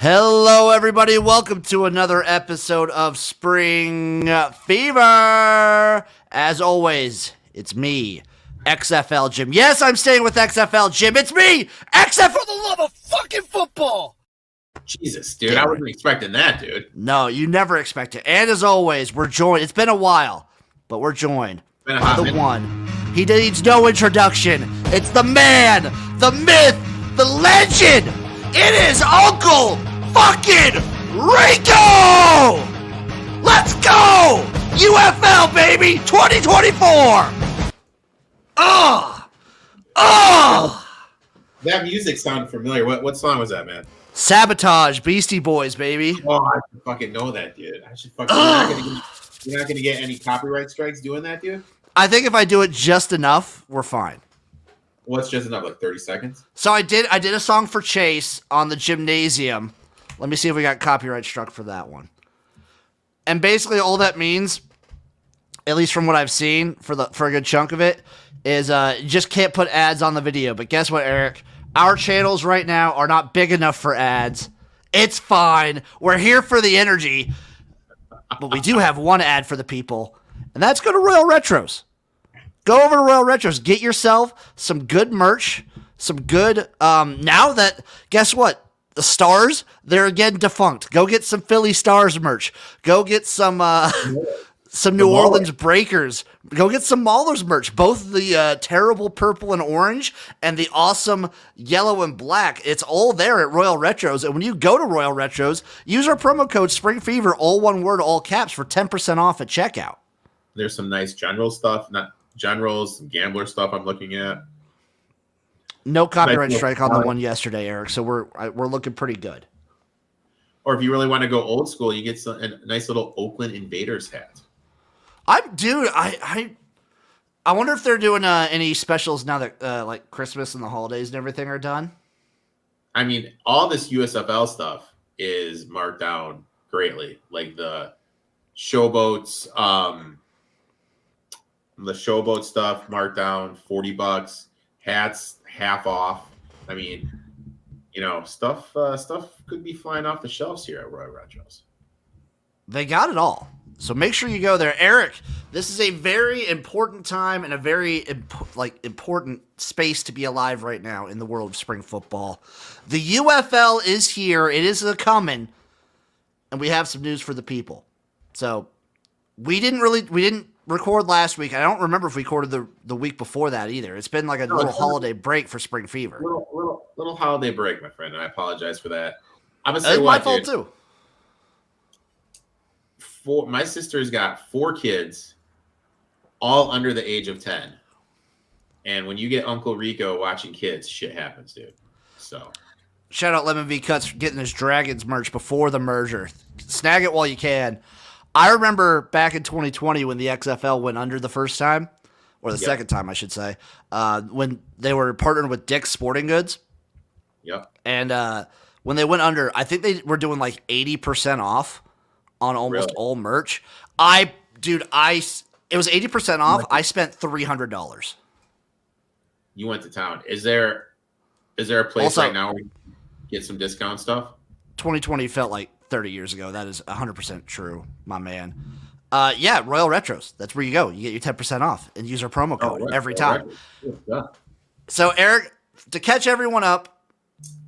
Hello, everybody. Welcome to another episode of Spring Fever. As always, it's me, XFL Jim. Yes, I'm staying with XFL Jim. It's me, XFL for the love of fucking football. Jesus, dude. I wasn't expecting that, dude. No, you never expect it. And as always, we're joined. It's been a while, but we're joined by the one. He needs no introduction. It's the man, the myth, the legend. It is Uncle fucking Rico! Let's go! UFL, baby! 2024! That music sounded familiar. What song was that, man? Sabotage, Beastie Boys, baby. Oh, I should fucking know that, dude. I should fucking. You're not gonna get any copyright strikes doing that, dude? I think if I do it just enough, we're fine. What's just enough, like 30 seconds? So I did a song for Chase on the gymnasium. Let me see if we got copyright struck for that one. And basically all that means, at least from what I've seen for a good chunk of it, is you just can't put ads on the video. But guess what, Eric? Our channels right now are not big enough for ads. It's fine. We're here for the energy. But we do have one ad for the people, and that's go to Royal Retros. Go over to Royal Retros. Get yourself some good merch. Some good, now that, guess what? The Stars, they're again defunct. Go get some Philly Stars merch. Go get some New Orleans Breakers. Go get some Maulers merch. Both the terrible purple and orange and the awesome yellow and black. It's all there at Royal Retros. And when you go to Royal Retros, use our promo code SPRINGFEVER, all one word, all caps, for 10% off at checkout. There's some nice general stuff, not generals, some gambler stuff I'm looking at. No copyright strike on the one yesterday, Eric. So we're looking pretty good. Or if you really want to go old school, you get a nice little Oakland Invaders hat. I wonder if they're doing any specials now that like Christmas and the holidays and everything are done. I mean, all this USFL stuff is marked down greatly. Like the showboats, stuff marked down $40. Hats half off. I mean, stuff could be flying off the shelves here at Royal Retros. They got it all. So make sure you go there. Eric, this is a very important time and a very important space to be alive right now in the world of spring football. The UFL is here. It is coming. And we have some news for the people. So we didn't record last week. I don't remember if we recorded the week before that either. It's been like a little holiday break for Spring Fever. Little holiday break, my friend, and I apologize for that. I'm gonna say it's my fault too. My sister's got 4 kids, all under the age of 10. And when you get Uncle Rico watching kids, shit happens, dude. So shout out Lemon V Cuts for getting his Dragons merch before the merger. Snag it while you can. I remember back in 2020 when the XFL went under the first time, or the second time, I should say, when they were partnered with Dick's Sporting Goods. Yep. And when they went under, I think they were doing like 80% off on almost all merch. It was 80% off. I spent $300. You went to town. Is there a place also, right now where you can get some discount stuff? 2020 felt like 30 years ago. That is 100% true, my man. Yeah, Royal Retros. That's where you go. You get your 10% off and use our promo code every time. Yeah. So, Eric, to catch everyone up,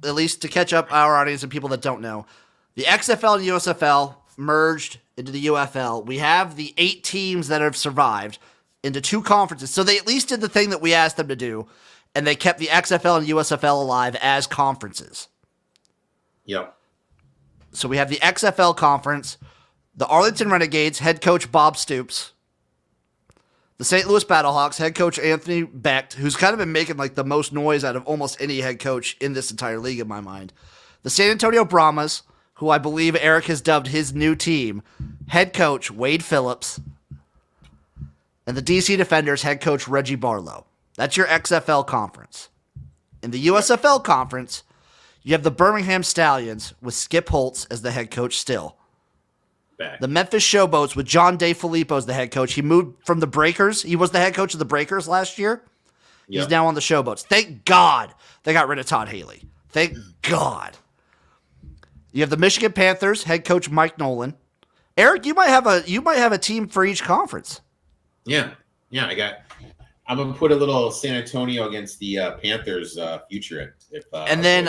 at least to catch up our audience and people that don't know, the XFL and USFL merged into the UFL. We have the 8 teams that have survived into 2 conferences. So they at least did the thing that we asked them to do, and they kept the XFL and USFL alive as conferences. Yep. So we have the XFL conference, the Arlington Renegades, head coach Bob Stoops, the St. Louis Battlehawks, head coach Anthony Becht, who's kind of been making like the most noise out of almost any head coach in this entire league in my mind, the San Antonio Brahmas, who I believe Eric has dubbed his new team, head coach Wade Phillips, and the DC Defenders, head coach Reggie Barlow. That's your XFL conference. In the USFL conference, you have the Birmingham Stallions with Skip Holtz as the head coach still. Back. The Memphis Showboats with John DeFilippo as the head coach. He moved from the Breakers. He was the head coach of the Breakers last year. He's now on the Showboats. Thank God they got rid of Todd Haley. Thank God. You have the Michigan Panthers, head coach Mike Nolan. Eric, you might have a team for each conference. Yeah. I'm gonna put a little San Antonio against the Panthers future if And then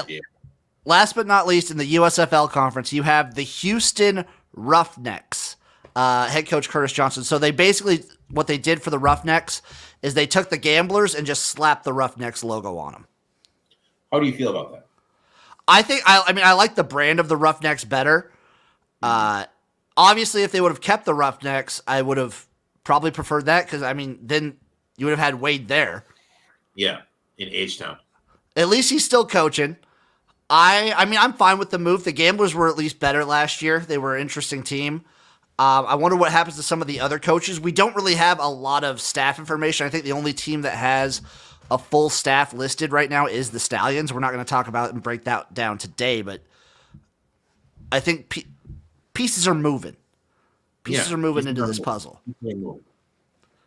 last but not least, in the USFL conference, you have the Houston Roughnecks, head coach Curtis Johnson. So they basically, what they did for the Roughnecks is they took the Gamblers and just slapped the Roughnecks logo on them. How do you feel about that? I like the brand of the Roughnecks better. Obviously, if they would have kept the Roughnecks, I would have probably preferred that because, then you would have had Wade there. Yeah, in H-Town. At least he's still coaching. I'm fine with the move. The Gamblers were at least better last year. They were an interesting team. I wonder what happens to some of the other coaches. We don't really have a lot of staff information. I think the only team that has a full staff listed right now is the Stallions. We're not going to talk about it and break that down today, but I think pieces are moving. Pieces are moving into this puzzle.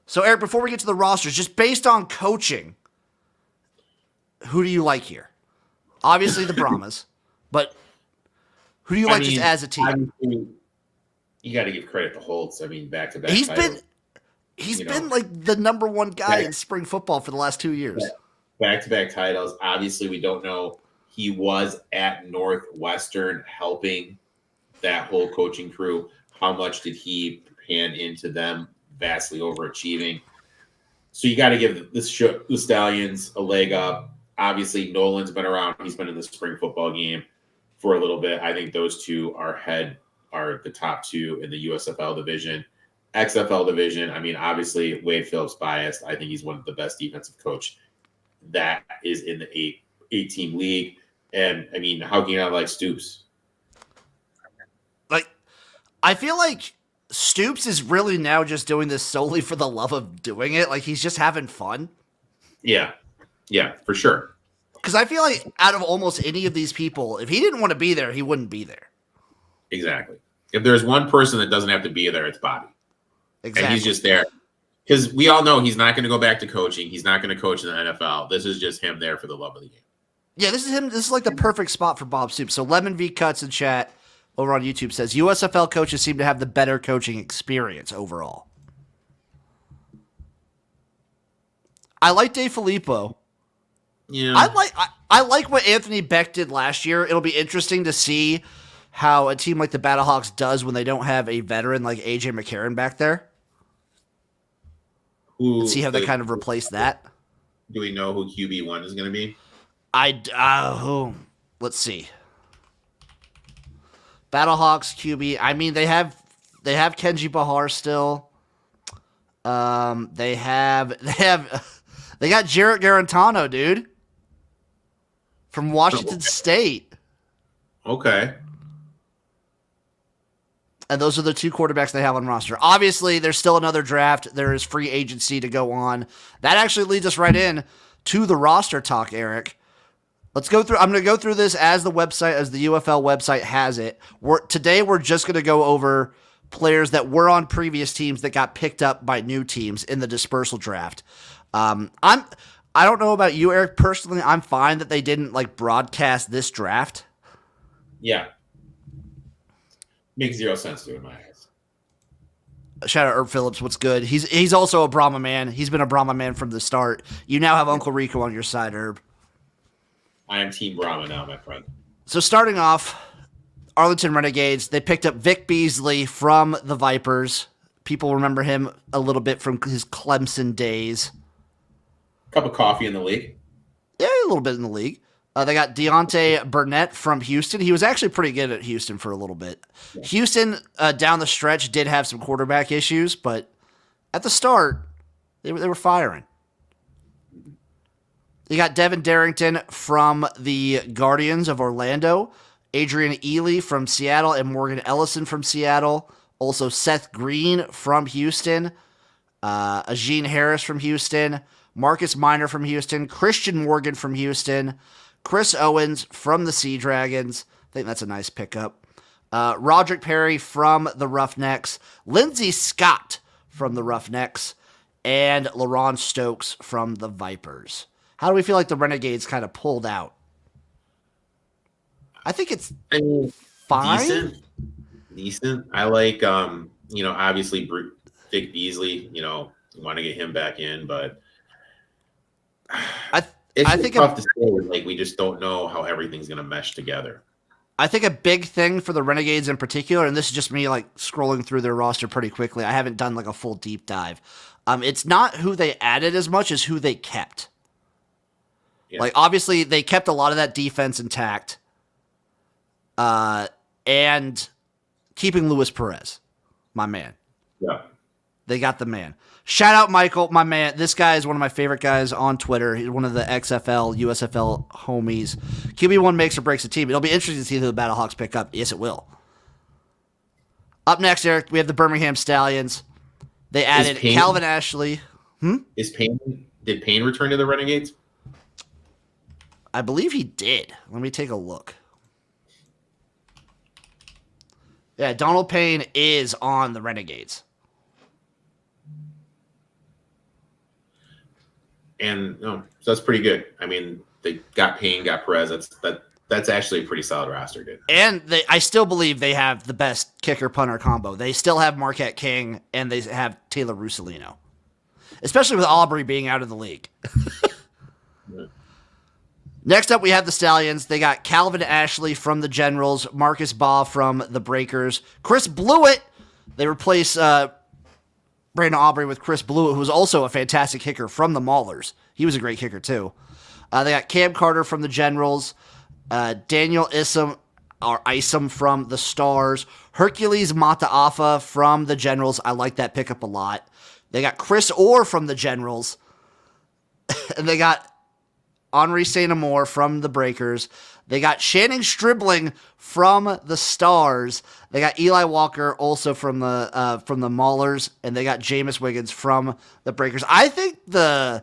So, Eric, before we get to the rosters, just based on coaching, who do you like here? Obviously the Brahmas, but who do you like just as a team? You got to give credit to Holtz. Back to back. He's been like the number one guy in spring football for the last 2 years. Back to back titles. Obviously, we don't know. He was at Northwestern helping that whole coaching crew. How much did he pan into them? Vastly overachieving. So you got to give the Stallions a leg up. Obviously, Nolan's been around. He's been in the spring football game for a little bit. I think those two are the top two in the USFL division. XFL division, obviously, Wade Phillips biased. I think he's one of the best defensive coach that is in the eight-team league. And, how can you not like Stoops? I feel like Stoops is really now just doing this solely for the love of doing it. Like, he's just having fun. Yeah, for sure. Because I feel like out of almost any of these people, if he didn't want to be there, he wouldn't be there. Exactly. If there's one person that doesn't have to be there, it's Bobby. Exactly. And he's just there. Because we all know he's not going to go back to coaching. He's not going to coach in the NFL. This is just him there for the love of the game. Yeah, this is him. This is like the perfect spot for Bob Stoops. So Lemon V Cuts in chat over on YouTube says USFL coaches seem to have the better coaching experience overall. I like Dave Filippo. Yeah. I like what Anthony Beck did last year. It'll be interesting to see how a team like the Battlehawks does when they don't have a veteran like AJ McCarron back there. And see how they kind of replace that. Do we know who QB1 is going to be? Let's see. Battlehawks QB. They have Kenji Bahar still. They got Jarrett Garantano, dude, from Washington State. Okay. And those are the two quarterbacks they have on roster. Obviously, there's still another draft. There is free agency to go on. That actually leads us right in to the roster talk, Eric. Let's go through. I'm going to go through this as the UFL website has it. Today, we're just going to go over players that were on previous teams that got picked up by new teams in the dispersal draft. I don't know about you, Eric. Personally, I'm fine that they didn't broadcast this draft. Yeah. Makes zero sense to it in my eyes. Shout out Herb Phillips. What's good? He's also a Brahma man. He's been a Brahma man from the start. You now have Uncle Rico on your side, Herb. I am Team Brahma now, my friend. So starting off, Arlington Renegades, they picked up Vic Beasley from the Vipers. People remember him a little bit from his Clemson days. Cup of coffee in the league. Yeah, a little bit in the league. They got Deontay Burnett from Houston. He was actually pretty good at Houston for a little bit. Yeah. Houston, down the stretch, did have some quarterback issues, but at the start, they were firing. You got Devin Darrington from the Guardians of Orlando, Adrian Ely from Seattle, and Morgan Ellison from Seattle. Also Seth Green from Houston, Ajeen Harris from Houston, Marcus Minor from Houston, Christian Morgan from Houston, Chris Owens from the Sea Dragons. I think that's a nice pickup. Roderick Perry from the Roughnecks, Lindsey Scott from the Roughnecks, and LaRon Stokes from the Vipers. How do we feel like the Renegades kind of pulled out? I think it's fine. Decent. I like, obviously Vic Beasley. You want to get him back in, but I it's I just think tough to say. Like, we just don't know how everything's going to mesh together. I think a big thing for the Renegades in particular, and this is just me like scrolling through their roster pretty quickly. I haven't done like a full deep dive. It's not who they added as much as who they kept. Yeah. Like obviously they kept a lot of that defense intact, and keeping Luis Perez, my man. Yeah. They got the man. Shout out Michael, my man. This guy is one of my favorite guys on Twitter. He's one of the XFL, USFL homies. QB1 makes or breaks a team. It'll be interesting to see who the Battlehawks pick up. Yes, it will. Up next, Eric, we have the Birmingham Stallions. They added Calvin Ashley. Did Payne return to the Renegades? I believe he did. Let me take a look. Yeah, Donald Payne is on the Renegades. And so that's pretty good. I mean, they got Payne, got Perez. That's actually a pretty solid roster, dude. And I still believe they have the best kicker-punter combo. They still have Marquette King, and they have Taylor Russolino. Especially with Aubrey being out of the league. Yeah. Next up, we have the Stallions. They got Calvin Ashley from the Generals, Marcus Baugh from the Breakers, Chris Blewett. They replace Brandon Aubrey with Chris Blewett, who was also a fantastic kicker from the Maulers. He was a great kicker, too. They got Cam Carter from the Generals, Daniel Isom from the Stars, Hercules Mataafa from the Generals. I like that pickup a lot. They got Chris Orr from the Generals, and they got Henri St. Amour from the Breakers. They got Channing Stribling from the Stars. They got Eli Walker also from the Maulers, and they got Jameis Wiggins from the Breakers. I think the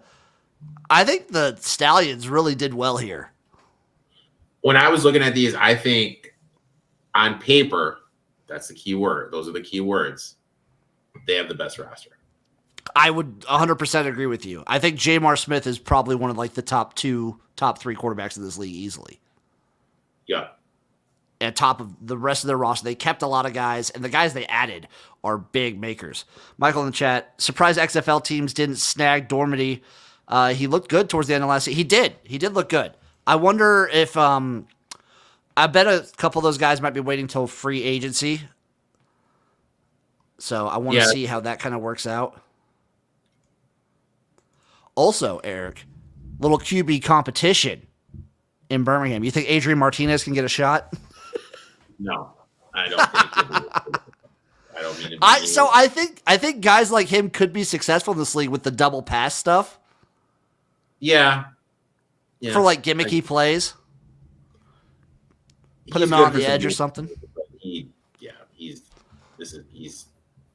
Stallions really did well here. When I was looking at these, I think on paper, that's the key word. Those are the key words. They have the best roster. I would 100% agree with you. I think Jamar Smith is probably one of like the top 3 quarterbacks in this league easily. Yeah. At top of the rest of their roster. They kept a lot of guys, and the guys they added are big makers. Michael in the chat, surprised XFL teams didn't snag Dormady. He looked good towards the end of last season. He did. He did look good. I wonder if I bet a couple of those guys might be waiting till free agency. So I want to see how that kind of works out. Also, Eric, little QB competition in Birmingham. You think Adrian Martinez can get a shot? No, I don't think. I don't mean to be So I think guys like him could be successful in this league with the double pass stuff. Yeah. For like gimmicky plays. Put him out on the edge or something. He's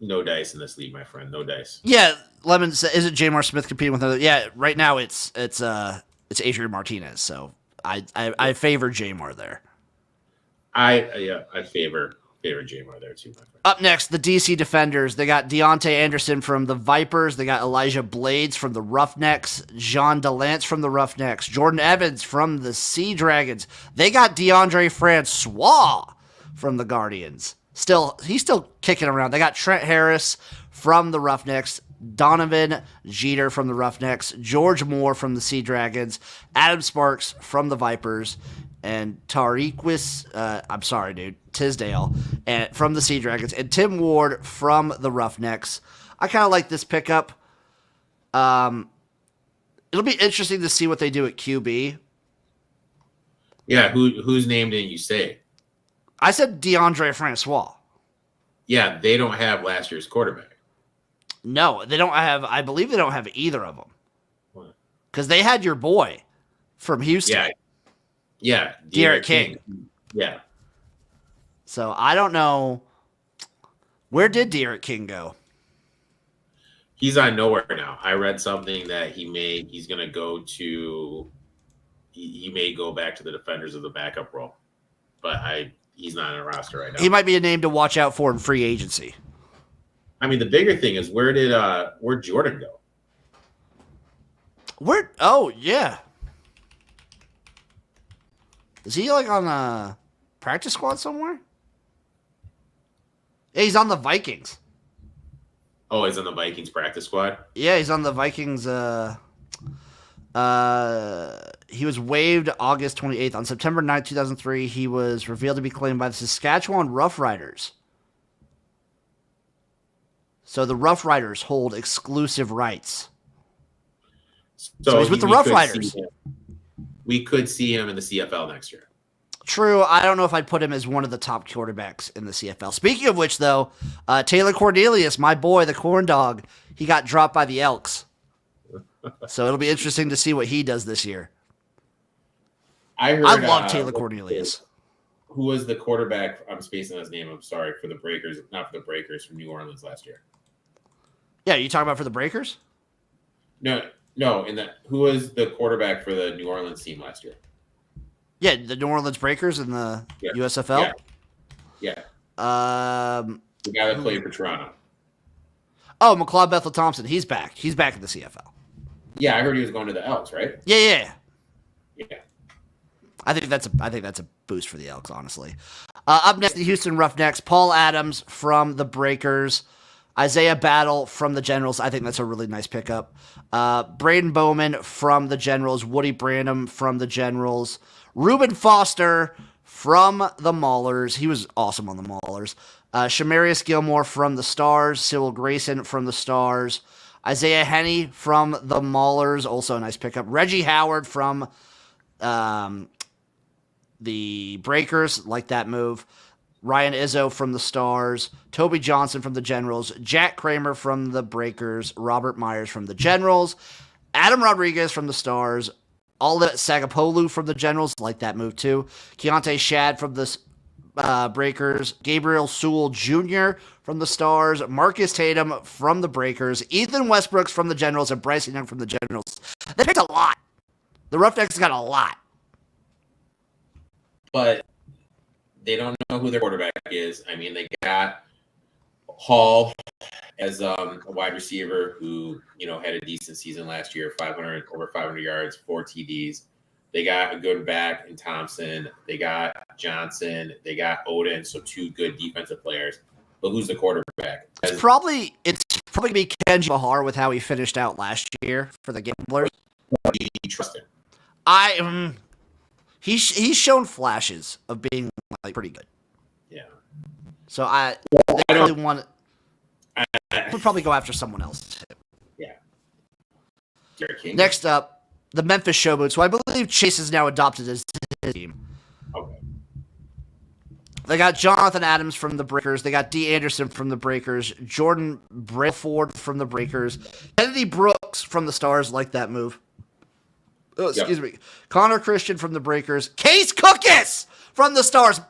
no dice in this league, my friend. No dice. Yeah, Lemon isn't Jamar Smith competing with another? Yeah, right now it's Adrian Martinez. So I favor Jamar there. I favor Jamar there too, my friend. Up next, the DC Defenders. They got Deontay Anderson from the Vipers. They got Elijah Blades from the Roughnecks. Jean Delance from the Roughnecks. Jordan Evans from the Sea Dragons. They got DeAndre Francois from the Guardians. He's still kicking around. They got Trent Harris from the Roughnecks. Donovan Jeter from the Roughnecks. George Moore from the Sea Dragons. Adam Sparks from the Vipers. And Tisdale and from the Sea Dragons, and Tim Ward from the Roughnecks. I kind of like this pickup. It'll be interesting to see what they do at QB. Yeah, whose name didn't you say? I said DeAndre Francois. Yeah, they don't have last year's quarterback. No, they don't have. I believe they don't have either of them because they had your boy from Houston. Yeah, Erik King. Yeah. So I don't know. Where did Erik King go? He's on nowhere now. I read something that he's going to go to. He may go back to the Defenders of the backup role, but he's not on a roster right now. He might be a name to watch out for in free agency. I mean, the bigger thing is where'd Jordan go? Oh yeah. Is he like on a practice squad somewhere? Yeah, he's on the Vikings. Oh, he's on the Vikings practice squad? Yeah, he's on the Vikings. He was waived August 28th. On September 9th, 2003, he was revealed to be claimed by the Saskatchewan Roughriders. So the Roughriders hold exclusive rights. So he's with the Roughriders. We could see him in the CFL next year. True. I don't know if I'd put him as one of the top quarterbacks in the CFL. Speaking of which, though, Taylor Cornelius, my boy, the corn dog, he got dropped by the Elks. So it'll be interesting to see what he does this year. I love Taylor Cornelius. Who was the quarterback? I'm spacing on his name. I'm sorry, for the Breakers, not for the Breakers, from New Orleans last year. Yeah, you talking about for the Breakers? No. Who was the quarterback for the New Orleans team last year? Yeah, the New Orleans Breakers in the USFL. Yeah. The guy that played for Toronto. Oh, McLeod Bethel Thompson. He's back. He's back in the CFL. Yeah, I heard he was going to the Elks, right? Yeah. Yeah. I think that's a boost for the Elks, honestly. Up next, the Houston Roughnecks. Paul Adams from the Breakers. Isaiah Battle from the Generals. I think that's a really nice pickup. Braden Bowman from the Generals. Woody Brandom from the Generals. Reuben Foster from the Maulers. He was awesome on the Maulers. Shamarius Gilmore from the Stars. Cyril Grayson from the Stars. Isaiah Henney from the Maulers. Also a nice pickup. Reggie Howard from the Breakers. Like that move. Ryan Izzo from the Stars. Toby Johnson from the Generals. Jack Kramer from the Breakers. Robert Myers from the Generals. Adam Rodriguez from the Stars. Alda Sagapolu from the Generals. Like that move too. Keontae Shad from the Breakers. Gabriel Sewell Jr. from the Stars. Marcus Tatum from the Breakers. Ethan Westbrooks from the Generals. And Bryson Young from the Generals. They picked a lot. The Roughnecks got a lot. But they don't know who their quarterback is. I mean, they got Hall as a wide receiver who, had a decent season last year, over 500 yards, 4 TDs. They got a good back in Thompson. They got Johnson. They got Odin. So 2 good defensive players. But who's the quarterback? It's probably going to be Kenji Bahar with how he finished out last year for the Gamblers. Do you trust him? He's shown flashes of being pretty good. Yeah. So I would probably go after someone else. Yeah. Derek King. Next up, the Memphis Showboats, who I believe Chase has now adopted as his team. Okay. They got Jonathan Adams from the Breakers. They got D. Anderson from the Breakers. Jordan Brayford from the Breakers. Kennedy Brooks from the Stars. Like that move. Oh, excuse me. Connor Christian from the Breakers. Case Cookus from the Stars.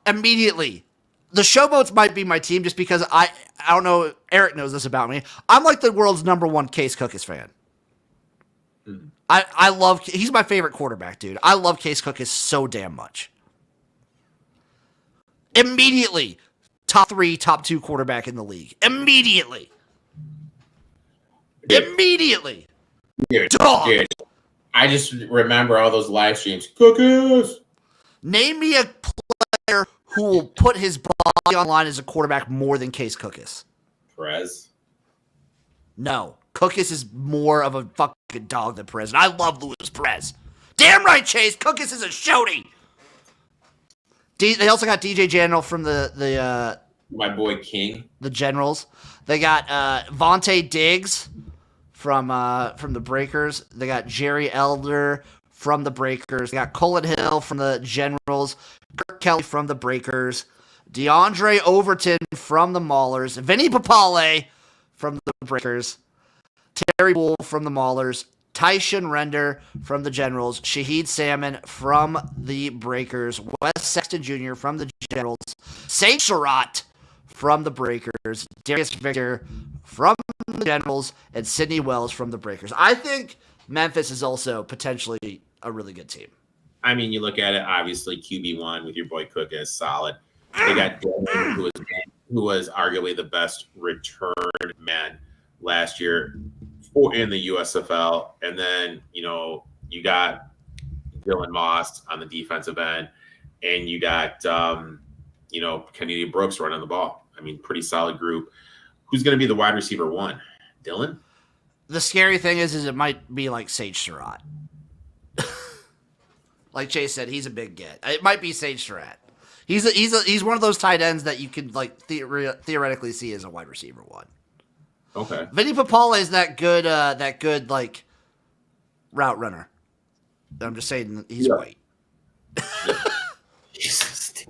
Immediately. The Showboats might be my team just because I don't know. Erik knows this about me. I'm like the world's #1 Case Cookus fan. Mm-hmm. I love. He's my favorite quarterback, dude. I love Case Cookus so damn much. Immediately, top 3, top 2 quarterback in the league. Immediately. Dude. Dog. Dude. I just remember all those live streams. Cookies. Name me a player who will put his body online as a quarterback more than Case Cookus. Perez. No. Cookus is more of a fucking dog than Perez. And I love Luis Perez. Damn right, Chase. Cookus is a shouty. They also got DJ General from the my boy King. The Generals. They got Vontae Diggs from the Breakers. They got Jerry Elder from the Breakers. They got Colin Hill from the Generals. Kirk Kelly from the Breakers. DeAndre Overton from the Maulers. Vinny Papale from the Breakers. Terry Bull from the Maulers. Tyshawn Render from the Generals. Shaheed Salmon from the Breakers. Wes Sexton Jr. from the Generals. Saint Sherratt from the Breakers. Darius Victor from the Generals. And Sidney Wells from the Breakers. I think Memphis is also potentially a really good team. I mean, you look at it, obviously, QB1 with your boy Cook is solid. They got Dylan, who was arguably the best return man last year in the USFL. And then, you got Dylan Moss on the defensive end, and you got, Kennedy Brooks running the ball. I mean, pretty solid group. Who's going to be the wide receiver one? Dylan? The scary thing is it might be like Sage Surratt. Like Chase said, he's a big get. It might be Sage Surratt. He's one of those tight ends that you could like theoretically see as a wide receiver one. Okay. Vinny Papale is that good like route runner. I'm just saying he's white. Jesus.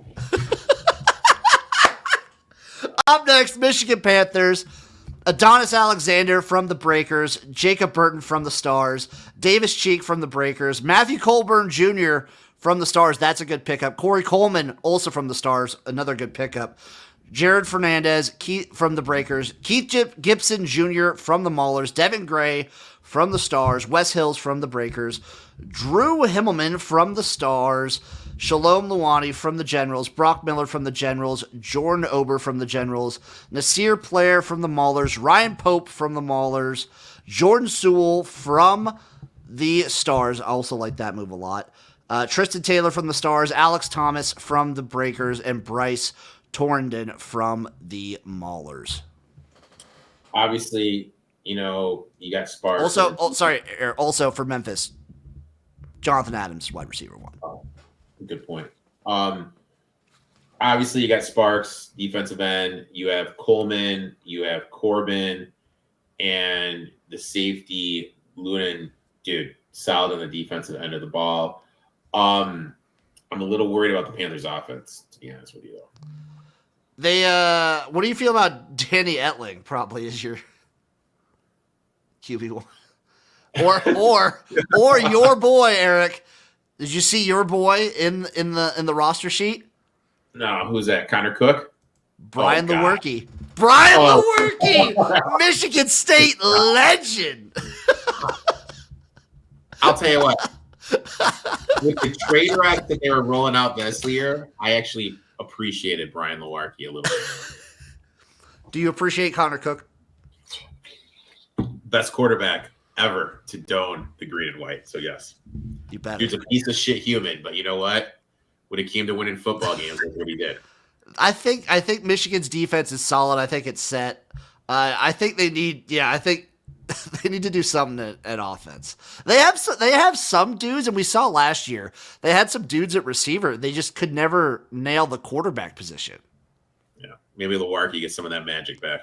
Up next, Michigan Panthers. Adonis Alexander from the Breakers, Jacob Burton from the Stars, Davis Cheek from the Breakers, Matthew Colburn Jr. from the Stars. That's a good pickup. Corey Coleman also from the Stars. Another good pickup. Jared Fernandez from the Breakers, Keith Gibson Jr. from the Maulers, Devin Gray from the Stars, Wes Hills from the Breakers, Drew Himmelman from the Stars, Shalom Luani from the Generals, Brock Miller from the Generals, Jordan Ober from the Generals, Nasir Player from the Maulers, Ryan Pope from the Maulers, Jordan Sewell from the Stars. I also like that move a lot. Tristan Taylor from the Stars, Alex Thomas from the Breakers, and Bryce Torrendon from the Maulers. Obviously, you got Sparks. Also for Memphis, Jonathan Adams, wide receiver one. Oh, good point. Obviously, you got Sparks, defensive end. You have Coleman. You have Corbin. And the safety, Lunan, dude, solid on the defensive end of the ball. I'm a little worried about the Panthers' offense, to be honest with you, though. What do you feel about Danny Etling? Probably is your QB1, or your boy Erik. Did you see your boy in the roster sheet? No, who's that? Connor Cook, Brian Lewerke. Brian Lewerke, Michigan State legend. I'll tell you what. With the trade rack that they were rolling out this year, I actually appreciated Brian Lewerke a little bit. Do you appreciate Connor Cook? Best quarterback ever to don the green and white. So yes, you better. Dude's a piece of shit human, but you know what? When it came to winning football games, that's what he did. I think Michigan's defense is solid. I think it's set. I think they need. Yeah, I think they need to do something at offense. They have some dudes, and we saw last year they had some dudes at receiver. They just could never nail the quarterback position. Yeah, maybe Lewerke gets some of that magic back.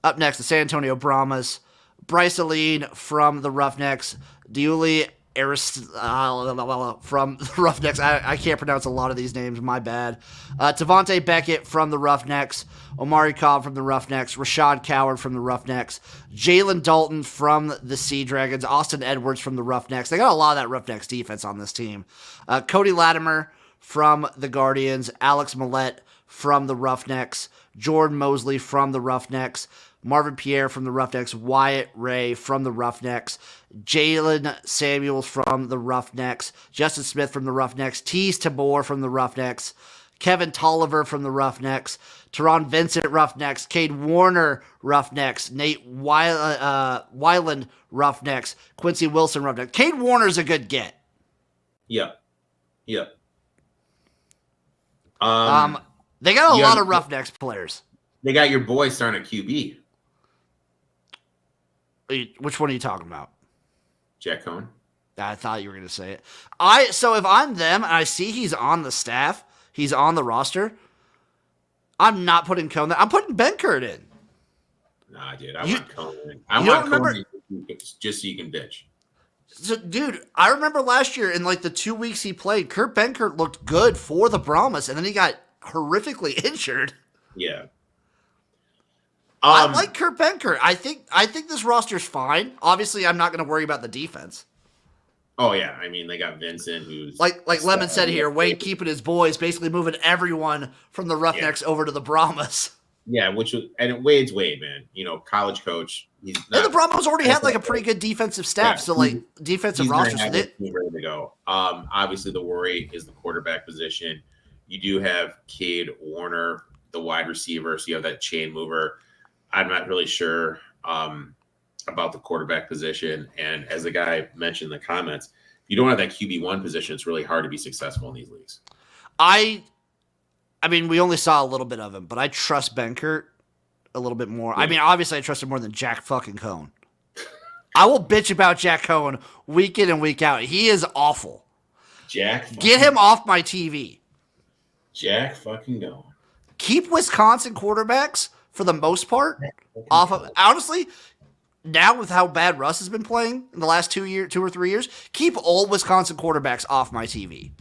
Up next, the San Antonio Brahmas. Bryce Aline from the Roughnecks. Diuli from the Roughnecks. I can't pronounce a lot of these names. My bad. Tavante Beckett from the Roughnecks. Omari Cobb from the Roughnecks. Rashad Coward from the Roughnecks. Jalen Dalton from the Sea Dragons. Austin Edwards from the Roughnecks. They got a lot of that Roughnecks defense on this team. Cody Latimer from the Guardians. Alex Millette from the Roughnecks. Jordan Mosley from the Roughnecks. Marvin Pierre from the Roughnecks, Wyatt Ray from the Roughnecks, Jalen Samuels from the Roughnecks, Justin Smith from the Roughnecks, Tease Tabor from the Roughnecks, Kevin Tolliver from the Roughnecks, Teron Vincent Roughnecks, Cade Warner Roughnecks, Nate Weiland Roughnecks, Quincy Wilson Roughnecks. Cade Warner's a good get. Yeah. They got a lot of Roughnecks players. They got your boy starting at QB. Which one are you talking about? Jack Cohn. I thought you were going to say it. So if I'm them and I see he's on the staff, he's on the roster, I'm not putting Cohn there. I'm putting Benkert in. Nah, dude. I want Cohn in. I want Cohn just so you can bitch. So, dude, I remember last year in like the 2 weeks he played, Kurt Benkert looked good for the Brahmas, and then he got horrifically injured. Yeah. I like Kurt Benkert. I think this roster's fine. Obviously, I'm not going to worry about the defense. Oh yeah, I mean they got Vincent, who's like Lemon said here. Wade keeping his boys, basically moving everyone from the Roughnecks over to the Brahmas. Yeah, Wade's Wade, man. College coach. And the Brahmas already had like a pretty good defensive staff, so like defensive rosters. Ready to go. Obviously the worry is the quarterback position. You do have Cade Warner, the wide receiver, so you have that chain mover. I'm not really sure about the quarterback position. And as the guy mentioned in the comments, if you don't have that QB1 position, it's really hard to be successful in these leagues. I mean, we only saw a little bit of him, but I trust Benkert a little bit more. Yeah. I mean, obviously, I trust him more than Jack fucking Cohen. I will bitch about Jack Cohen week in and week out. He is awful. Get him off my TV. Jack fucking going. Keep Wisconsin quarterbacks for the most part off of. Honestly, now with how bad Russ has been playing in the last 2 or 3 years, keep all Wisconsin quarterbacks off my TV.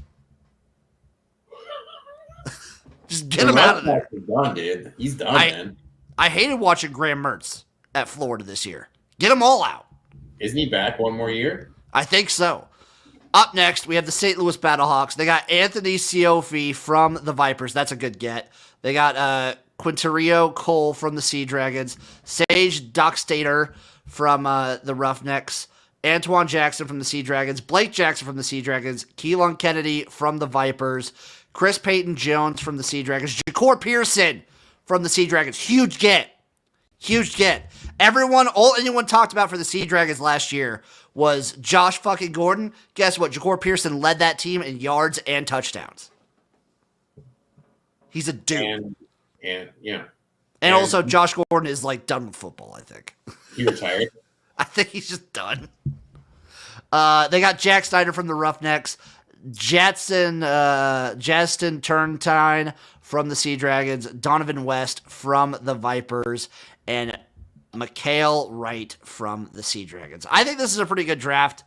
Just get him out of there. He's done, dude. He's done, man. I hated watching Graham Mertz at Florida this year. Get them all out. Isn't he back one more year? I think so. Up next, we have the St. Louis Battlehawks. They got Anthony Siofi from the Vipers. That's a good get. They got Quinterio Cole from the Sea Dragons, Sage Dockstader from the Roughnecks, Antoine Jackson from the Sea Dragons, Blake Jackson from the Sea Dragons, Keelan Kennedy from the Vipers, Chris Payton Jones from the Sea Dragons, Ja'Cour Pearson from the Sea Dragons. Huge get. Huge get. All anyone talked about for the Sea Dragons last year was Josh fucking Gordon. Guess what? Ja'Cour Pearson led that team in yards and touchdowns. He's a dude. And yeah. And also, Josh Gordon is like done with football, I think. He retired? I think he's just done. They got Jack Snyder from the Roughnecks, Justin Turntine from the Sea Dragons, Donovan West from the Vipers, and Mikhail Wright from the Sea Dragons. I think this is a pretty good draft.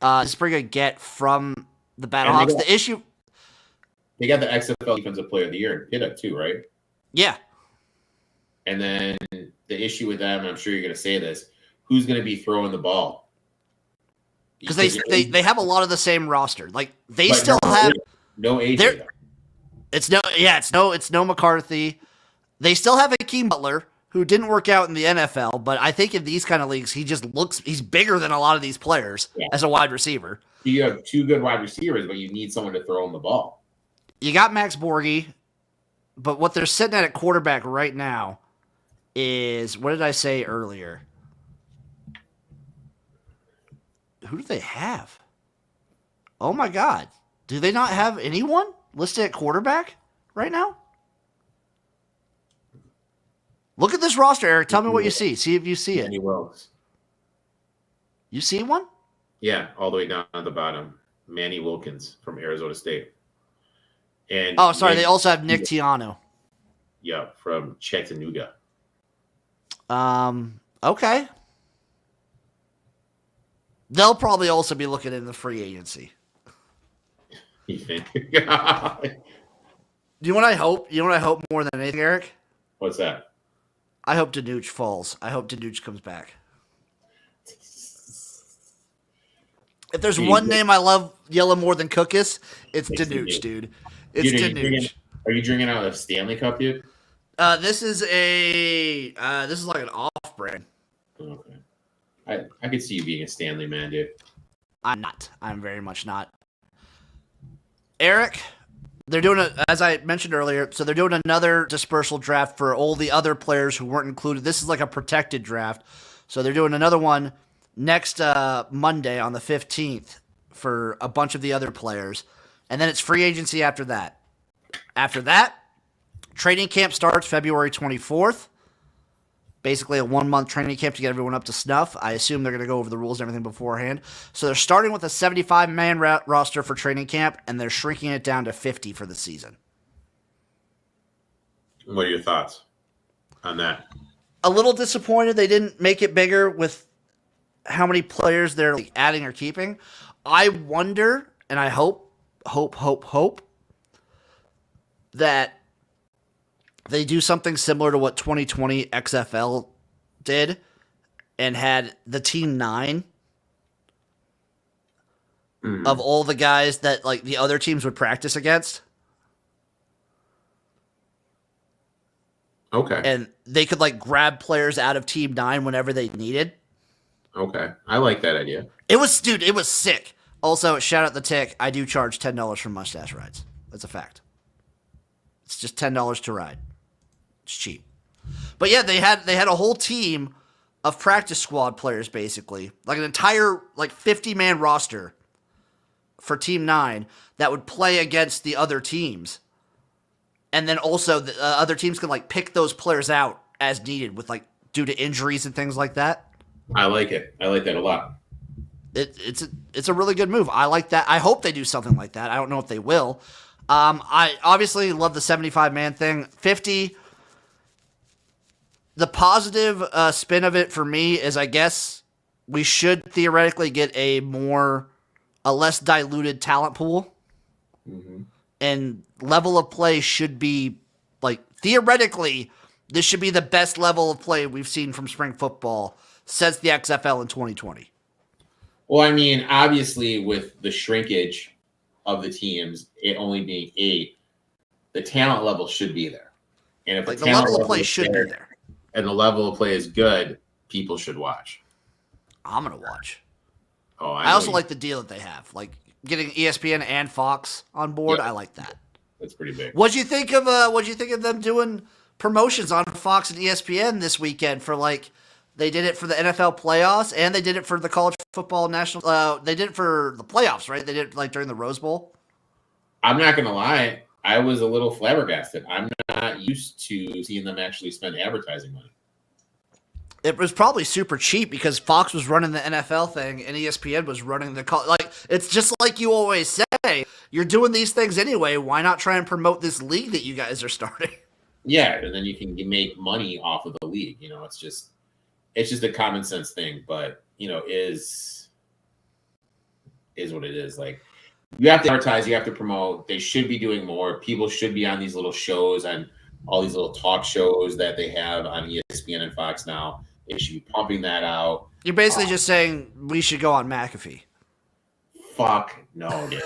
It's a pretty good get from the Battlehawks. They got the XFL Defensive Player of the Year in Pitta too, right? Yeah. And then the issue with them, I'm sure you're going to say this, who's going to be throwing the ball? Because they have a lot of the same roster. Like they still have no AJ. It's no McCarthy. They still have Akeem Butler, who didn't work out in the NFL, but I think in these kind of leagues, he's bigger than a lot of these players as a wide receiver. You have two good wide receivers, but you need someone to throw him the ball. You got Max Borghi, but what they're sitting at quarterback right now is, what did I say earlier? Who do they have? Oh my God. Do they not have anyone listed at quarterback right now? Look at this roster, Eric. Tell me what you see. See if you see it. Manny Wilkes. You see one? Yeah, all the way down at the bottom. Manny Wilkins from Arizona State. And they also have Nick Tiano. Yeah, from Chattanooga. Okay. They'll probably also be looking in the free agency. You think? You know what I hope? You know what I hope more than anything, Eric? What's that? I hope Danuch falls. I hope Danuch comes back. If there's one name I love yelling more than Cookus, it's Danuch, dude. It's Danuch. Are you drinking out of a Stanley Cup, dude? This is like an off-brand. Okay. I could see you being a Stanley man, dude. I'm not. I'm very much not. Eric, they're doing it, as I mentioned earlier, so they're doing another dispersal draft for all the other players who weren't included. This is like a protected draft. So they're doing another one next Monday on the 15th for a bunch of the other players. And then it's free agency after that. After that, training camp starts February 24th. Basically a 1-month training camp to get everyone up to snuff. I assume they're going to go over the rules and everything beforehand. So they're starting with a 75-man roster for training camp, and they're shrinking it down to 50 for the season. What are your thoughts on that? A little disappointed they didn't make it bigger with how many players they're adding or keeping. I wonder, and I hope that they do something similar to what 2020 XFL did and had the team 9 of all the guys that like the other teams would practice against. Okay. And they could like grab players out of team 9 whenever they needed. Okay. I like that idea. It was sick. Also, shout out the Tick. I do charge $10 for mustache rides. That's a fact. It's just $10 to ride. It's cheap. But yeah, they had a whole team of practice squad players, basically. Like an entire 50-man roster for Team 9 that would play against the other teams. and then also the other teams can like pick those players out as needed with like due to injuries and things like that. I like it. I like that a lot. It's a really good move. I like that. I hope they do something like that. I don't know if they will. I obviously love the 75-man thing. 50. The positive spin of it for me is, I guess, we should theoretically get a less diluted talent pool, and level of play should be like theoretically this should be the best level of play we've seen from spring football since the XFL in 2020. Well, I mean, obviously, with the shrinkage of the teams, it only being 8, the talent level should be there. And if Like the the talent level of play should be there. and the level of play is good, people should watch. I'm gonna watch. Oh, I also like the deal that they have, like getting ESPN and Fox on board. Yep. I like that. That's pretty big. What'd you think of them doing promotions on Fox and ESPN this weekend for like? They did it for the NFL playoffs, and they did it for the college football national. They did it for the playoffs, right? They did it like during the Rose Bowl. I'm not gonna lie, I was a little flabbergasted. I'm not used to seeing them actually spend advertising money. It was probably super cheap because Fox was running the NFL thing and ESPN was running the like. It's just like you always say, you're doing these things anyway. Why not try and promote this league that you guys are starting? Yeah, and then you can make money off of the league. It's just a common sense thing, but is what it is. Like, you have to advertise, you have to promote. They should be doing more. People should be on these little shows, on all these little talk shows that they have on ESPN and Fox now. They should be pumping that out. You're basically just saying we should go on McAfee. Fuck no, dude.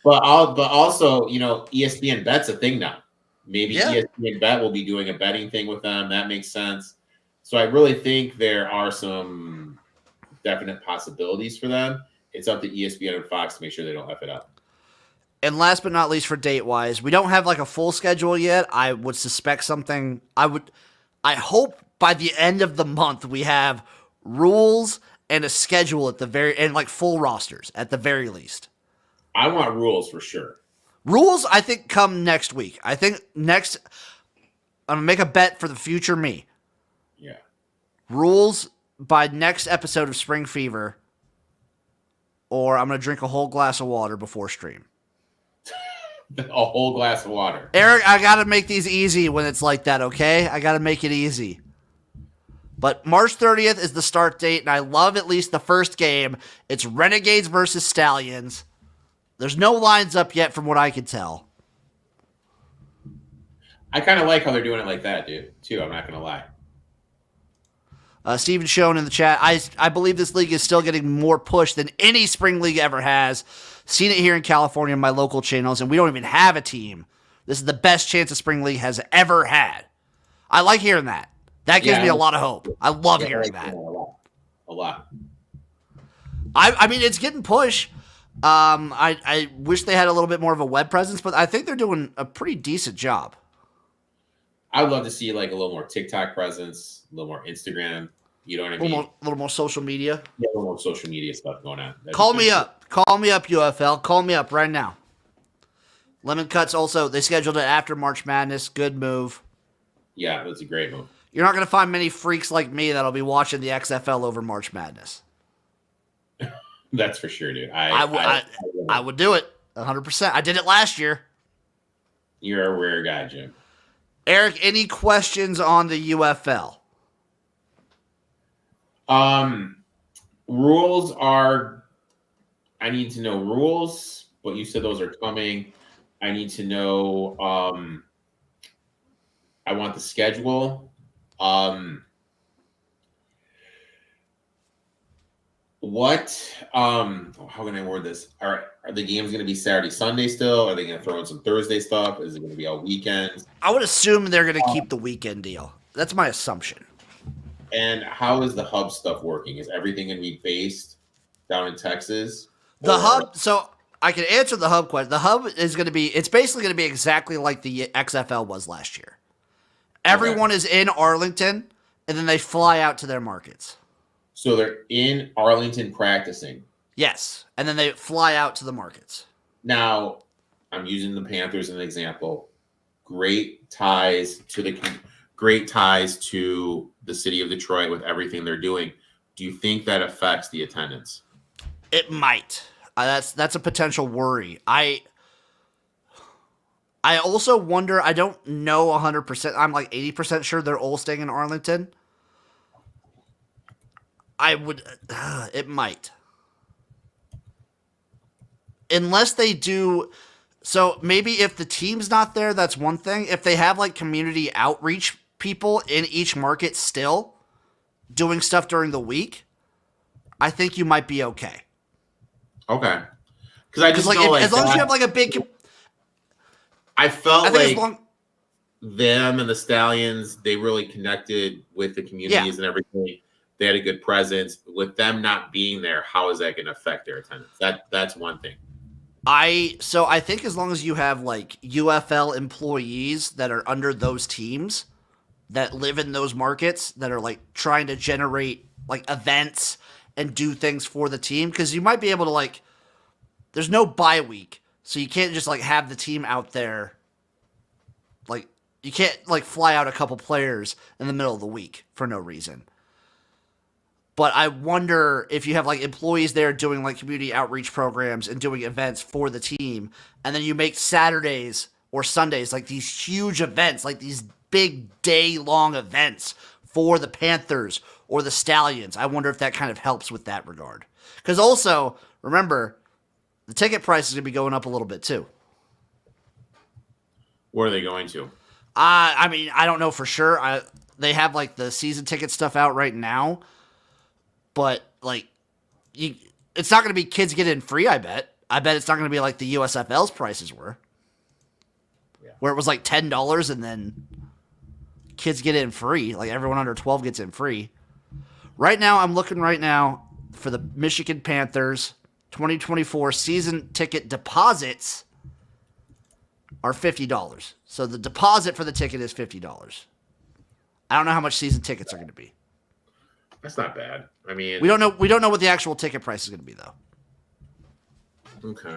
but also, ESPN Bet's a thing now. Maybe ESPN Bet will be doing a betting thing with them. That makes sense. So I really think there are some definite possibilities for them. It's up to ESPN and Fox to make sure they don't F it up. And last but not least, for date-wise, we don't have like a full schedule yet. I would suspect something. I hope by the end of the month we have rules and a schedule at the and like full rosters at the very least. I want rules for sure. Rules, I think, come next week. I think I'm gonna make a bet for the future me. Yeah. Rules by next episode of Spring Fever, or I'm gonna drink a whole glass of water before stream. A whole glass of water. Eric, I gotta make these easy when it's like that, okay? I gotta make it easy. But March 30th is the start date, and I love at least the first game. It's Renegades versus Stallions. There's no lines up yet from what I can tell. I kind of like how they're doing it like that, dude, too. I'm not going to lie. Steven shown in the chat, I believe this league is still getting more push than any spring league ever has. Seen it here in California on my local channels, and we don't even have a team. This is the best chance a spring league has ever had. I like hearing that. That gives me a lot of hope. I love hearing that. A lot. I mean, it's getting push. I wish they had a little bit more of a web presence, but I think they're doing a pretty decent job. I would love to see like a little more TikTok presence, a little more Instagram. You know what I mean? A little more social media. Yeah, a little more social media stuff going on. Call me up, UFL. Call me up right now. Lemon Cuts also, they scheduled it after March Madness. Good move. Yeah, that's a great move. You're not going to find many freaks like me that'll be watching the XFL over March Madness. That's for sure, dude. I would do it 100%. I did it last year. You're a rare guy, Jim. Eric, any questions on the UFL? Rules are, I need to know rules, but you said those are coming. I need to know, I want the schedule. How can I word this? Are the games going to be Saturday, Sunday still? Are they going to throw in some Thursday stuff? Is it going to be all weekends? I would assume they're going to keep the weekend deal. That's my assumption. And how is the hub stuff working? Is everything going to be based down in Texas? The hub, so I can answer the hub question. The hub is going to be, it's basically going to be exactly like the XFL was last year. Everyone is in Arlington, and then they fly out to their markets. So they're in Arlington practicing. Yes, and then they fly out to the markets. Now, I'm using the Panthers as an example. great ties to great ties to the city of Detroit with everything they're doing. Do you think that affects the attendance? It might. That's a potential worry. I also wonder. I don't know 100%. I'm like 80% sure they're all staying in Arlington. I would. It might. Unless they do. So maybe if the team's not there, that's one thing. If they have like community outreach people in each market still doing stuff during the week, I think you might be okay. Okay. Because I just like, know, like, as long as you have like a big. I felt I think like them and the Stallions, they really connected with the communities and everything. They had a good presence. With them not being there, how is that going to affect their attendance? That's one thing. I think as long as you have like UFL employees that are under those teams that live in those markets that are like trying to generate like events and do things for the team, because you might be able to like, there's no bye week, so you can't just like have the team out there. Like you can't like fly out a couple players in the middle of the week for no reason. But I wonder if you have like employees there doing like community outreach programs and doing events for the team, and then you make Saturdays or Sundays like these huge events, like these big day-long events for the Panthers or the Stallions. I wonder if that kind of helps with that regard. Because also, remember, the ticket price is going to be going up a little bit too. Where are they going to? I mean, I don't know for sure. They have like the season ticket stuff out right now. But like, it's not going to be kids get in free. I bet it's not going to be like the USFL's prices were, where it was like $10 and then kids get in free. Like everyone under 12 gets in free. Right now, I'm looking right now for the Michigan Panthers 2024 season ticket deposits are $50. So the deposit for the ticket is $50. I don't know how much season tickets are going to be. That's not bad. I mean, we don't know what the actual ticket price is going to be though. Okay.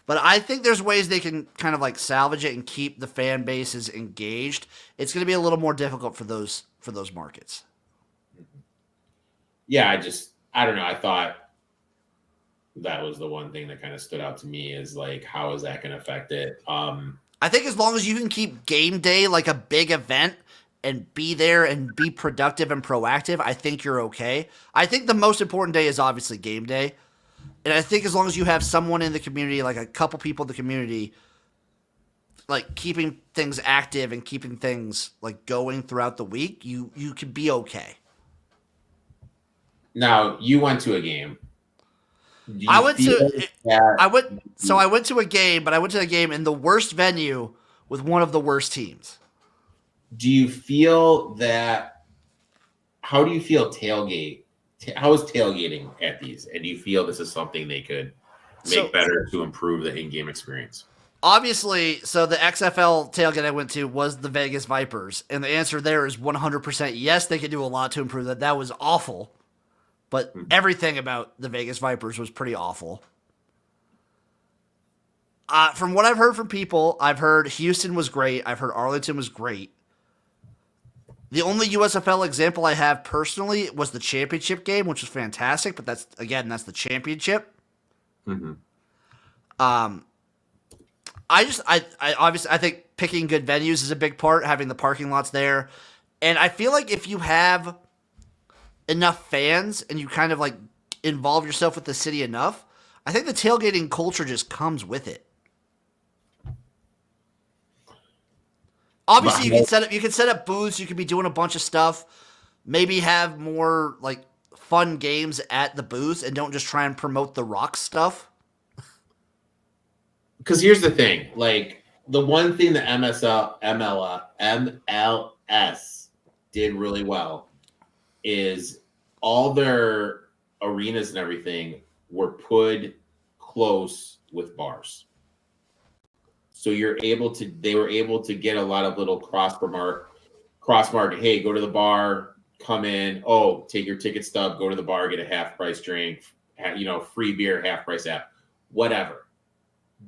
But I think there's ways they can kind of like salvage it and keep the fan bases engaged. It's going to be a little more difficult for those markets. Yeah, I don't know. I thought that was the one thing that kind of stood out to me is like, how is that going to affect it? I think as long as you can keep game day like a big event and be there and be productive and proactive, I think you're okay. I think the most important day is obviously game day. And I think as long as you have someone in the community, like a couple people in the community, like keeping things active and keeping things like going throughout the week, you can be okay. Now, you went to a game. I went to a game, but I went to a game in the worst venue with one of the worst teams. Do you feel that? How do you feel tailgate? How is tailgating at these? And do you feel this is something they could make better to improve the in-game experience? Obviously, so the XFL tailgate I went to was the Vegas Vipers, and the answer there is 100% yes, they could do a lot to improve that. That was awful, but everything about the Vegas Vipers was pretty awful. From what I've heard from people, I've heard Houston was great. I've heard Arlington was great. The only USFL example I have personally was the championship game, which was fantastic, but that's the championship. Mm-hmm. I think picking good venues is a big part, having the parking lots there. And I feel like if you have enough fans and you kind of like involve yourself with the city enough, I think the tailgating culture just comes with it. Obviously, you can set up booths. You could be doing a bunch of stuff. Maybe have more like fun games at the booths, and don't just try and promote the rock stuff. Because here's the thing: like the one thing that MLS did really well is all their arenas and everything were put close with bars. So they were able to get a lot of little cross market. Hey, go to the bar, come in. Oh, take your ticket stub, go to the bar, get a half price drink, free beer, half price app, whatever.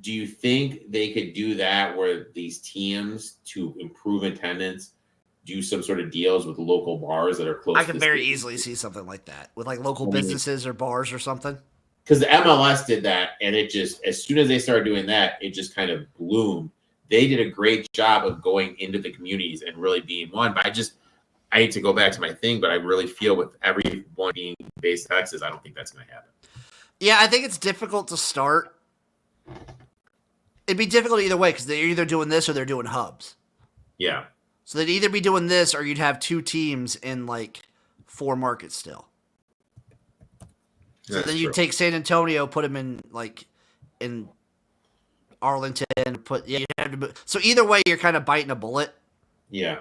Do you think they could do that where these teams, to improve attendance, do some sort of deals with local bars that are close I to could the very stadium? easily see something like that with like local I mean, businesses or bars or something. because the MLS did that, and it just, as soon as they started doing that, it just kind of bloomed. They did a great job of going into the communities and really being one. But I hate to go back to my thing, but I really feel with everyone being based in Texas, I don't think that's going to happen. Yeah, I think it's difficult to start. It'd be difficult either way because they're either doing this or they're doing hubs. Yeah. So they'd either be doing this or you'd have two teams in like 4 markets still. So then you take San Antonio, put them in like in Arlington, so either way you're kind of biting a bullet. Yeah.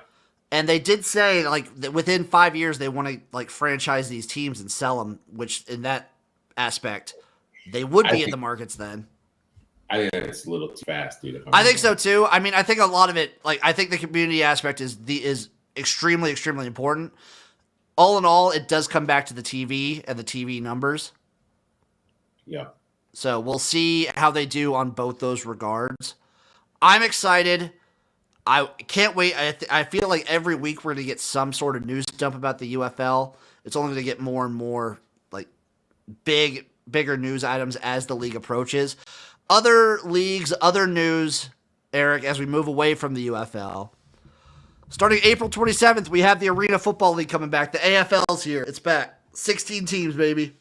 And they did say like that within 5 years they want to like franchise these teams and sell them, which in that aspect they would be in the markets then. I think it's a little too fast, dude. I think so too. I mean, I think a lot of it, like I think the community aspect is extremely, extremely important. All in all, it does come back to the TV and the TV numbers. Yeah. So we'll see how they do on both those regards. I'm excited. I can't wait. I feel like every week we're going to get some sort of news dump about the UFL. It's only going to get more and more like bigger news items as the league approaches. Other leagues, other news, Eric, as we move away from the UFL. Starting April 27th, we have the Arena Football League coming back. The AFL's here. It's back. 16 teams, baby.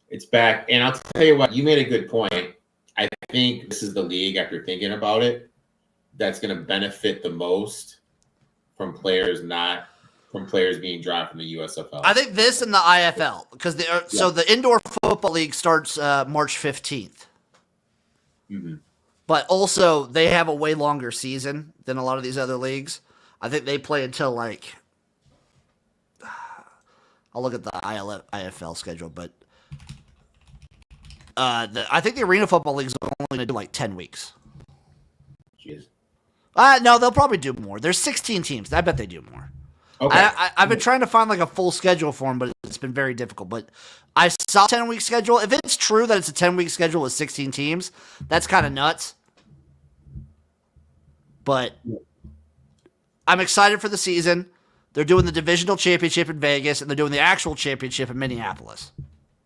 It's back. And I'll tell you what, you made a good point. I think this is the league, after thinking about it, that's going to benefit the most from players being dropped from the USFL. I think this and the IFL, because so the Indoor Football League starts March 15th. Mm-hmm. But also, they have a way longer season than a lot of these other leagues. I think they play until like, I'll look at the IFL schedule, but I think the Arena Football League is only going to do like 10 weeks. Jeez. No, they'll probably do more. There's 16 teams. I bet they do more. Okay. I've been trying to find like a full schedule for them, but it's been very difficult. But I saw a 10-week schedule. If it's true that it's a 10-week schedule with 16 teams, that's kind of nuts. But I'm excited for the season. They're doing the divisional championship in Vegas, and they're doing the actual championship in Minneapolis.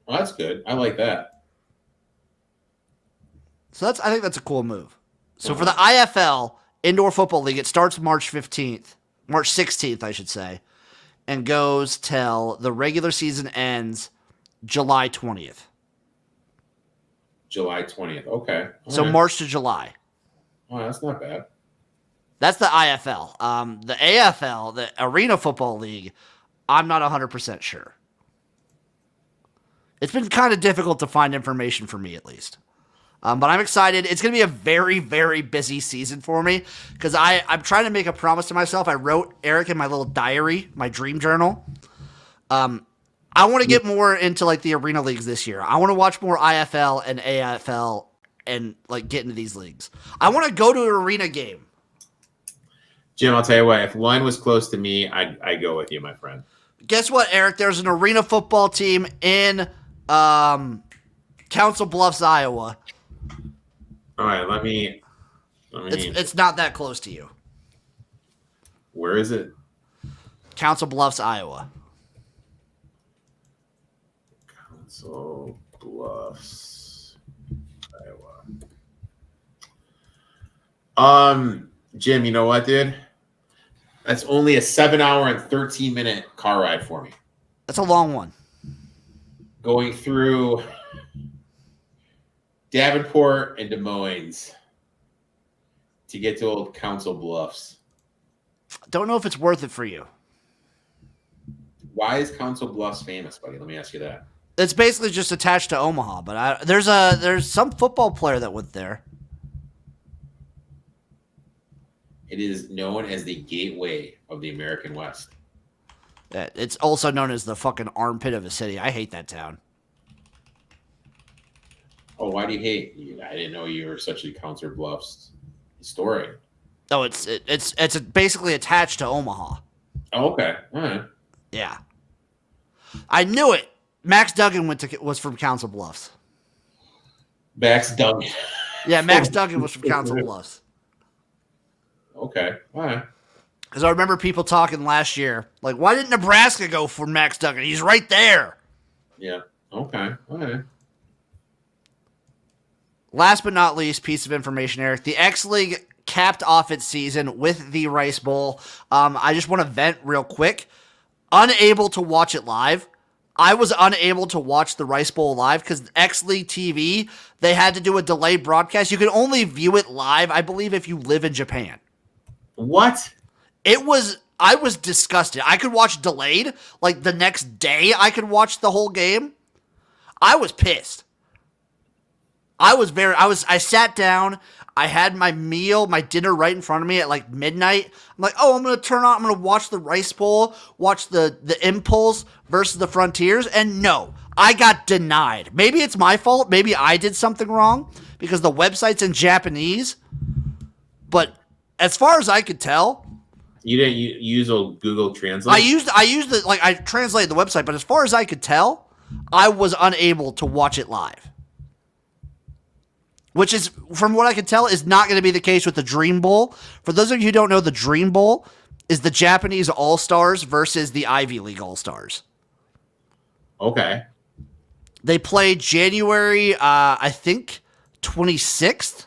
Well, that's good. I like that. So I think that's a cool move. So for the IFL Indoor Football League, it starts March 16th, I should say, and goes till the regular season ends July 20th. July 20th. Okay. So right. March to July. Oh, that's not bad. That's the IFL. The AFL, the Arena Football League, I'm not 100% sure. It's been kind of difficult to find information for me, at least. But I'm excited. It's going to be a very, very busy season for me because I'm trying to make a promise to myself. I wrote, Eric, in my little diary, my dream journal. I want to get more into like the arena leagues this year. I want to watch more IFL and AFL and like get into these leagues. I want to go to an arena game. Jim, I'll tell you what, if one was close to me, I'd go with you, my friend. Guess what, Eric? There's an arena football team in Council Bluffs, Iowa. All right, let me. It's not that close to you. Where is it? Council Bluffs, Iowa. Council Bluffs, Iowa. Jim, you know what, dude? That's only a 7-hour and 13-minute car ride for me. That's a long one. Going through Davenport and Des Moines to get to old Council Bluffs. Don't know if it's worth it for you. Why is Council Bluffs famous, buddy? Let me ask you that. It's basically just attached to Omaha, but there's some football player that went there. It is known as the gateway of the American West. It's also known as the fucking armpit of a city. I hate that town. Oh, why do you hate? I didn't know you were such a Council Bluffs historian. Oh, it's basically attached to Omaha. Oh, okay. All right. Yeah. I knew it. Max Duggan was from Council Bluffs. Max Duggan. Yeah, Max Duggan was from Council Bluffs. Okay. All right. Because I remember people talking last year, like, why didn't Nebraska go for Max Duggan? He's right there. Yeah. Okay. All right. Last but not least, piece of information, Eric. The X League capped off its season with the Rice Bowl. I just want to vent real quick. Unable to watch it live. I was unable to watch the Rice Bowl live because X League TV, they had to do a delayed broadcast. You can only view it live, I believe, if you live in Japan. What? I was disgusted. I could watch delayed, like the next day I could watch the whole game. I was pissed. I sat down, I had my meal, my dinner right in front of me at like midnight. I'm like, I'm going to watch the Rice Bowl, watch the Impulse versus the Frontiers, and no, I got denied. Maybe it's my fault, maybe I did something wrong, because the website's in Japanese, but as far as I could tell, you didn't use old Google Translate? I translated the website, but as far as I could tell, I was unable to watch it live. Which is, from what I can tell, is not going to be the case with the Dream Bowl. For those of you who don't know, the Dream Bowl is the Japanese All-Stars versus the Ivy League All-Stars. Okay. They play January, I think, 26th.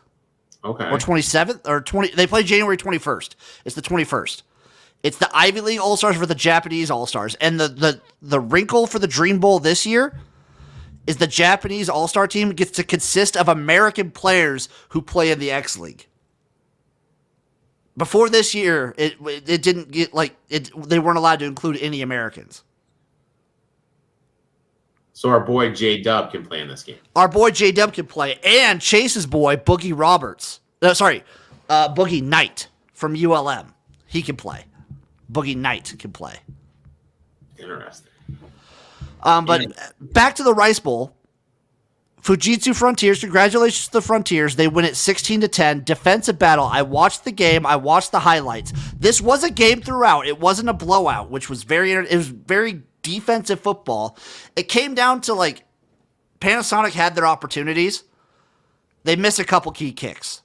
Okay. Or 27th, or 20. They play January 21st. It's the 21st. It's the Ivy League All-Stars for the Japanese All-Stars. And the wrinkle for the Dream Bowl this year is the Japanese All-Star team gets to consist of American players who play in the X League. Before this year, it didn't get they weren't allowed to include any Americans. So our boy J-Dub can play in this game. Our boy J-Dub can play, and Chase's boy Boogie Roberts. Boogie Knight from ULM. He can play. Boogie Knight can play. Interesting. But back to the Rice Bowl. Fujitsu Frontiers, congratulations to the Frontiers. They win it 16-10. Defensive battle. I watched the game. I watched the highlights. This was a game throughout. It wasn't a blowout, which was very defensive football. It came down to Panasonic had their opportunities. They missed a couple key kicks.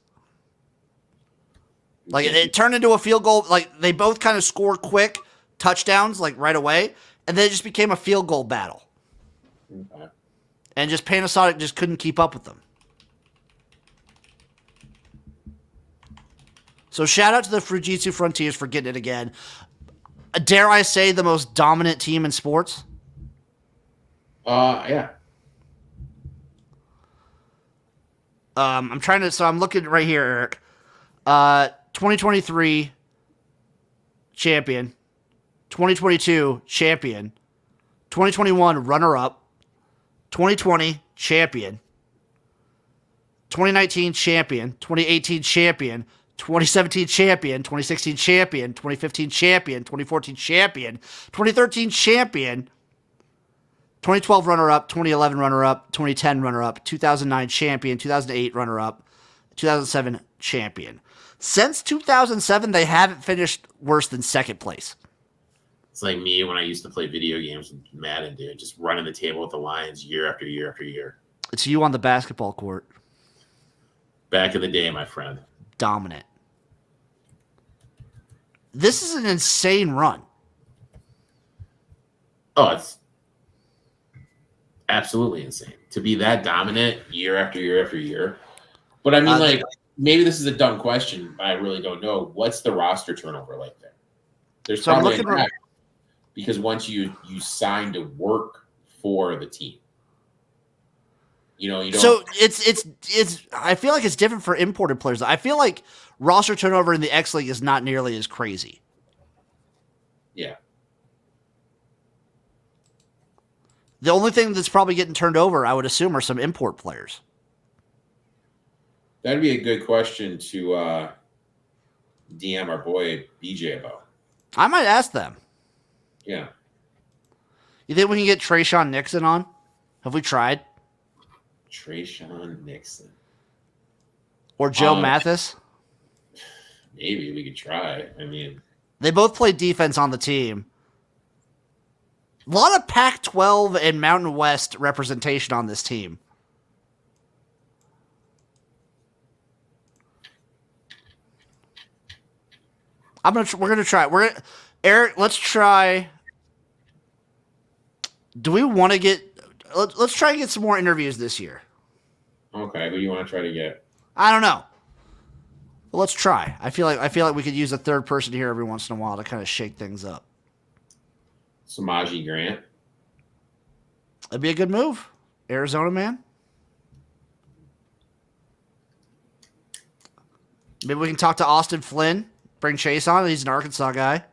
It turned into a field goal. They both kind of scored quick touchdowns right away. And then it just became a field goal battle. Okay. And just Panasonic just couldn't keep up with them. So shout out to the Fujitsu Frontiers for getting it again. Dare I say the most dominant team in sports? Yeah. I'm looking right here, Eric. 2023 champion. 2022 champion, 2021 runner-up, 2020 champion, 2019 champion, 2018 champion, 2017 champion, 2016 champion, 2015 champion, 2014 champion, 2013 champion, 2012 runner-up, 2011 runner-up, 2010 runner-up, 2009 champion, 2008 runner-up, 2007 champion. Since 2007, they haven't finished worse than second place. It's like me when I used to play video games with Madden, dude, just running the table with the Lions year after year after year. It's you on the basketball court. Back in the day, my friend. Dominant. This is an insane run. Oh, it's absolutely insane to be that dominant year after year after year. But I mean, maybe this is a dumb question. I really don't know. What's the roster turnover like there? There's probably a crack. Because once you sign to work for the team, you don't. So it's. I feel like it's different for imported players. I feel like roster turnover in the X League is not nearly as crazy. Yeah. The only thing that's probably getting turned over, I would assume, are some import players. That'd be a good question to DM our boy BJ about. I might ask them. Yeah. You think we can get Trayshawn Nixon on? Have we tried? Trayshawn Nixon. Or Joe Mathis? Maybe we could try. I mean, they both play defense on the team. A lot of Pac-12 and Mountain West representation on this team. We're gonna try. Eric. Let's try. Do we want to get? Let's try and get some more interviews this year. Okay, who do you want to try to get? I don't know. Well, let's try. I feel like we could use a third person here every once in a while to kind of shake things up. Samaji Grant. That'd be a good move. Arizona man. Maybe we can talk to Austin Flynn. Bring Chase on. He's an Arkansas guy.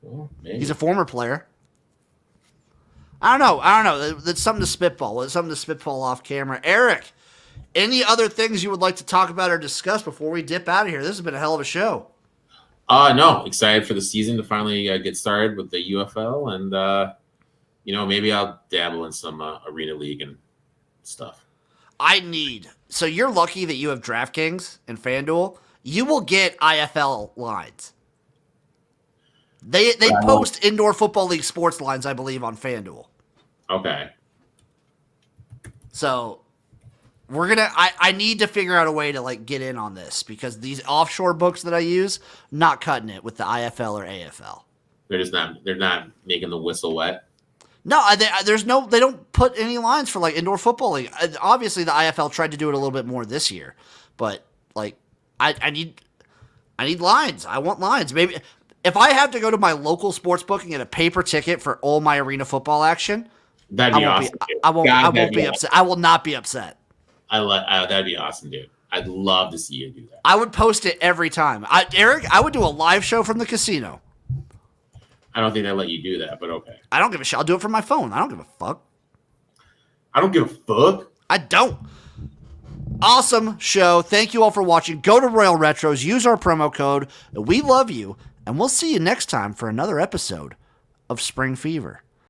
Well, maybe. He's a former player. I don't know. That's something to spitball. It's something to spitball off camera. Erik, any other things you would like to talk about or discuss before we dip out of here? This has been a hell of a show. No, excited for the season to finally get started with the UFL, and maybe I'll dabble in some arena league and stuff. So you're lucky that you have DraftKings and FanDuel. You will get IFL lines. They post indoor football league sports lines, I believe, on FanDuel. Okay. So I need to figure out a way to like get in on this because these offshore books that I use, not cutting it with the IFL or AFL. They're not making the whistle wet. No, they don't put any lines for like indoor football league. Obviously, the IFL tried to do it a little bit more this year, but like I need lines. I want lines. Maybe if I have to go to my local sports book and get a paper ticket for all my arena football action, that'd be awesome. I won't be upset. I will not be upset. That'd be awesome, dude. I'd love to see you do that. I would post it every time. Erik, I would do a live show from the casino. I don't think they let you do that, but okay. I don't give a shit. I'll do it from my phone. I don't give a fuck. I don't give a fuck. I don't. Awesome show. Thank you all for watching. Go to Royal Retros. Use our promo code. We love you. And we'll see you next time for another episode of Spring Fever.